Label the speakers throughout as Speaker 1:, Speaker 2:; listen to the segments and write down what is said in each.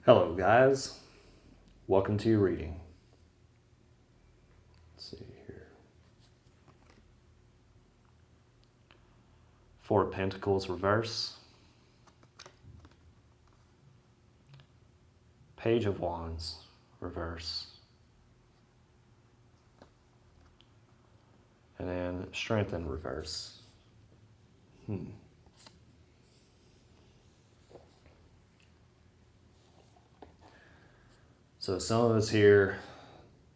Speaker 1: Hello, guys. Welcome to your reading. Let's see here. Four of Pentacles reverse. Page of Wands reverse. And then Strength in reverse. So some of us here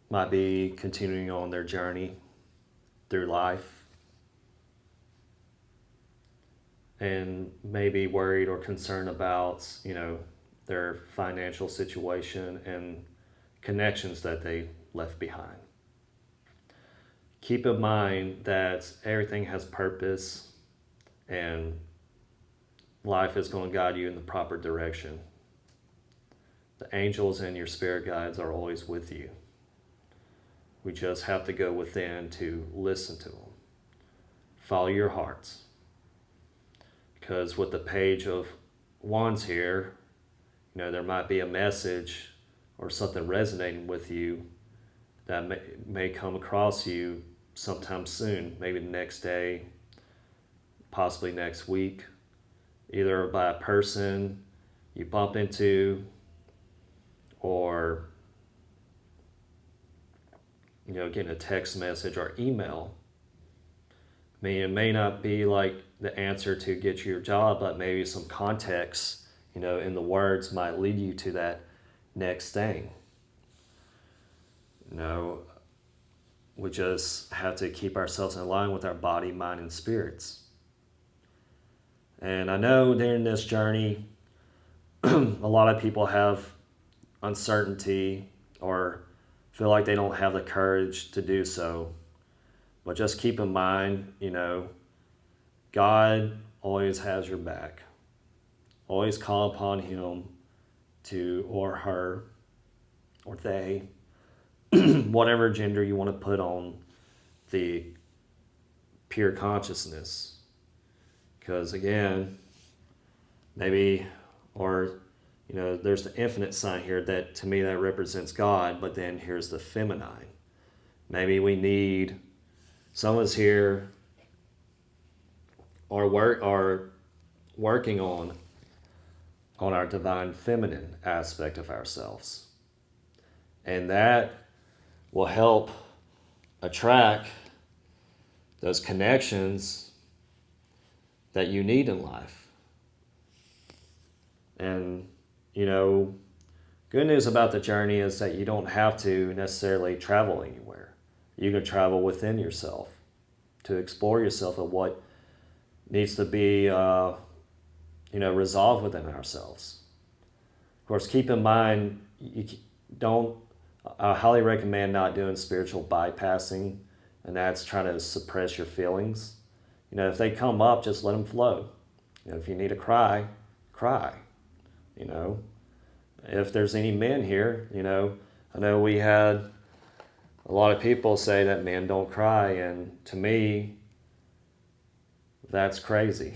Speaker 1: might be continuing on their journey through life and maybe worried or concerned about, their financial situation and connections that they left behind. Keep in mind that everything has purpose and life is going to guide you in the proper direction. The angels and your spirit guides are always with you. We just have to go within to listen to them. Follow your hearts. Because with the Page of Wands here, there might be a message or something resonating with you that may come across you sometime soon, maybe the next day, possibly next week, either by a person you bump into, or getting a text message or email. I mean, it may not be like the answer to get you your job, but maybe some context, in the words might lead you to that next thing. We just have to keep ourselves in line with our body, mind, and spirits. And I know during this journey, a lot of people have uncertainty or feel like they don't have the courage to do so. But just keep in mind, God always has your back. Always call upon Him or her, or they, whatever gender you want to put on the pure consciousness. Because again, maybe, or there's the infinite sign here that to me that represents God, but then here's the feminine. Maybe we need, some of us here are working on our divine feminine aspect of ourselves. And that will help attract those connections that you need in life. And good news about the journey is that you don't have to necessarily travel anywhere. You can travel within yourself to explore yourself and what needs to be, resolved within ourselves. Of course, keep in mind, I highly recommend not doing spiritual bypassing, and that's trying to suppress your feelings. If they come up, just let them flow. If you need to cry, cry. If there's any men here, I know we had a lot of people say that men don't cry, and to me, that's crazy.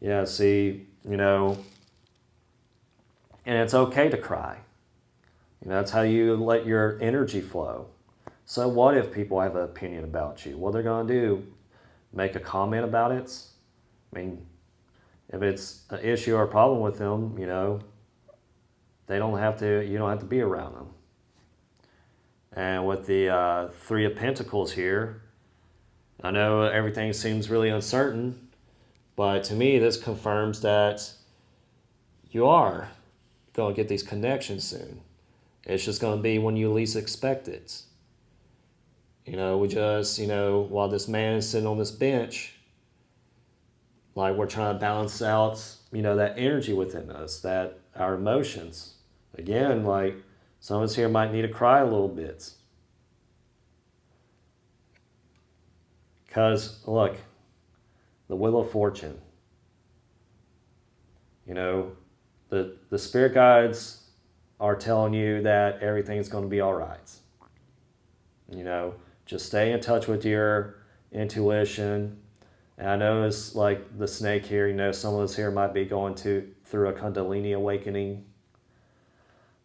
Speaker 1: Yeah, see, and it's okay to cry. That's how you let your energy flow. So what if people have an opinion about you? What they're going to do, make a comment about it? I mean, if it's an issue or a problem with them, you don't have to be around them. And with the Three of Pentacles here, I know everything seems really uncertain, but to me this confirms that you are going to get these connections soon. It's just going to be when you least expect it. We just, while this man is sitting on this bench, like we're trying to balance out, that energy within us, that our emotions. Again, like some of us here might need to cry a little bit. Because, look, the Wheel of Fortune. The spirit guides are telling you that everything's going to be all right. Just stay in touch with your intuition. And I know it's like the snake here, some of us here might be going through a Kundalini awakening.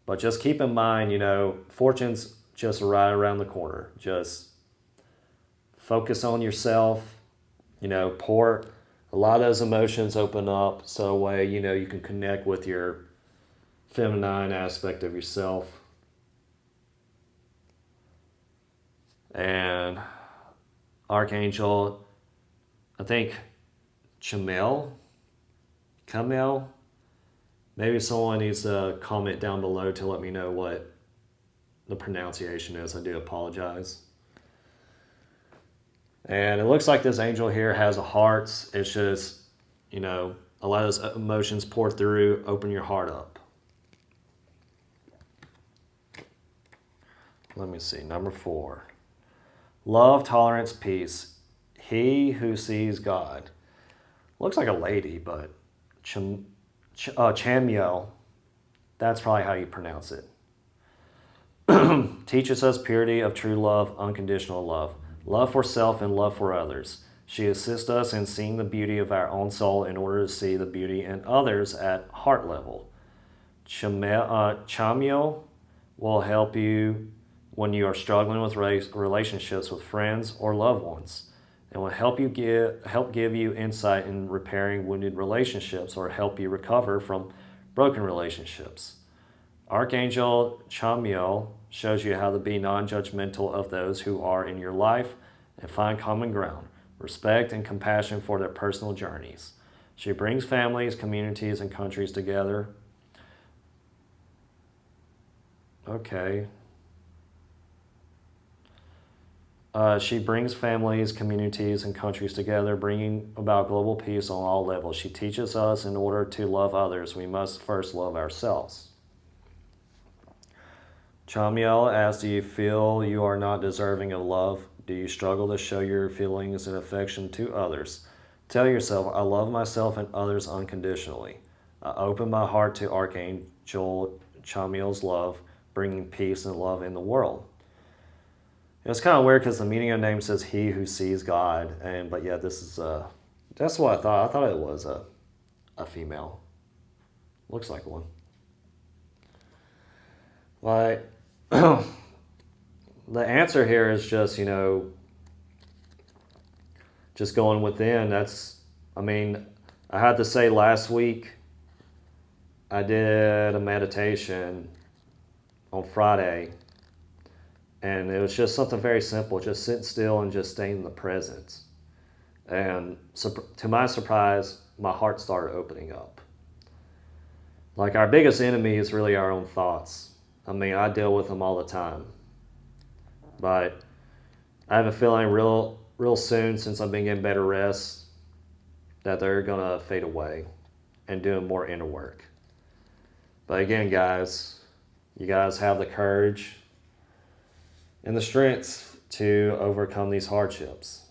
Speaker 1: But just keep in mind, fortune's just right around the corner. Just focus on yourself, pour a lot of those emotions open up so a way, you can connect with your feminine aspect of yourself. And Archangel, I think Chamuel, maybe someone needs to comment down below to let me know what the pronunciation is. I do apologize. And it looks like this angel here has a heart. It's just, a lot of those emotions pour through, open your heart up. Let me see, number 4. Love, tolerance, peace. He who sees God. Looks like a lady, but Chamuel, that's probably how you pronounce it. Teaches us purity of true love, unconditional love. Love for self and love for others. She assists us in seeing the beauty of our own soul in order to see the beauty in others at heart level. Chamuel will help you when you are struggling with relationships with friends or loved ones, and will help give you insight in repairing wounded relationships or help you recover from broken relationships. Archangel Chamuel shows you how to be non-judgmental of those who are in your life and find common ground, respect, and compassion for their personal journeys. She brings families, communities, and countries together. Okay. She brings families, communities, and countries together, bringing about global peace on all levels. She teaches us in order to love others, we must first love ourselves. Chamuel asks, do you feel you are not deserving of love? Do you struggle to show your feelings and affection to others? Tell yourself, I love myself and others unconditionally. I open my heart to Archangel Chamuel's love, bringing peace and love in the world. It's kind of weird because the meaning of the name says he who sees God, but yeah, this is that's what I thought. I thought it was a female. Looks like one. Like the answer here is just, just going within. I had to say last week I did a meditation on Friday, and it was just something very simple, just sitting still and just staying in the present. And so, to my surprise, my heart started opening up. Like, our biggest enemy is really our own thoughts. I deal with them all the time. But I have a feeling real soon, since I've been getting better rest, that they're going to fade away and doing more inner work. But again, guys, you guys have the courage and the strength to overcome these hardships.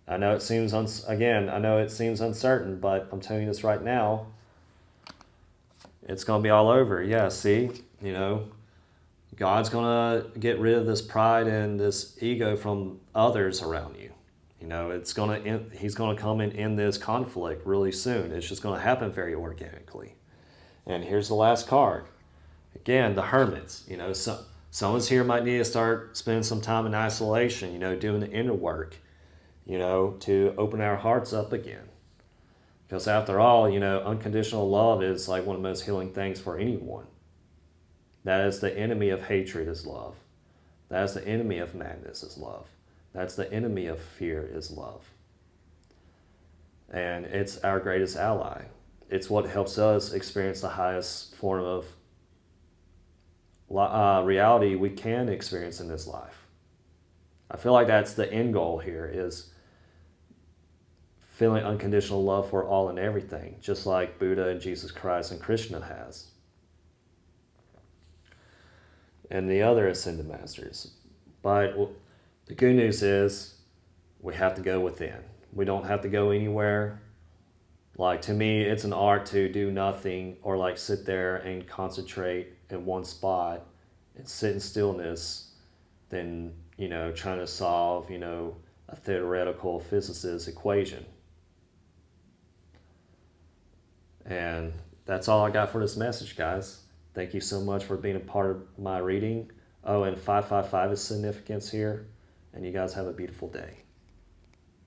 Speaker 1: I know it seems uncertain, but I'm telling you this right now, it's going to be all over. Yeah, see, God's going to get rid of this pride and this ego from others around you. He's going to come and end this conflict really soon. It's just going to happen very organically. And here's the last card. Again, the hermits. Someone's here might need to start spending some time in isolation, doing the inner work, to open our hearts up again. Because after all, unconditional love is like one of the most healing things for anyone. That is the enemy of hatred is love. That is the enemy of madness is love. That's the enemy of fear is love. And it's our greatest ally. It's what helps us experience the highest form of reality we can experience in this life. I feel like that's the end goal here, is feeling unconditional love for all and everything, just like Buddha and Jesus Christ and Krishna has. And the other ascended masters. But the good news is we have to go within. We don't have to go anywhere. Like, to me, it's an art to do nothing or like sit there and concentrate in one spot and sit in stillness than, trying to solve, a theoretical physicist equation. And that's all I got for this message, guys. Thank you so much for being a part of my reading. Oh, and 555 is significance here. And you guys have a beautiful day.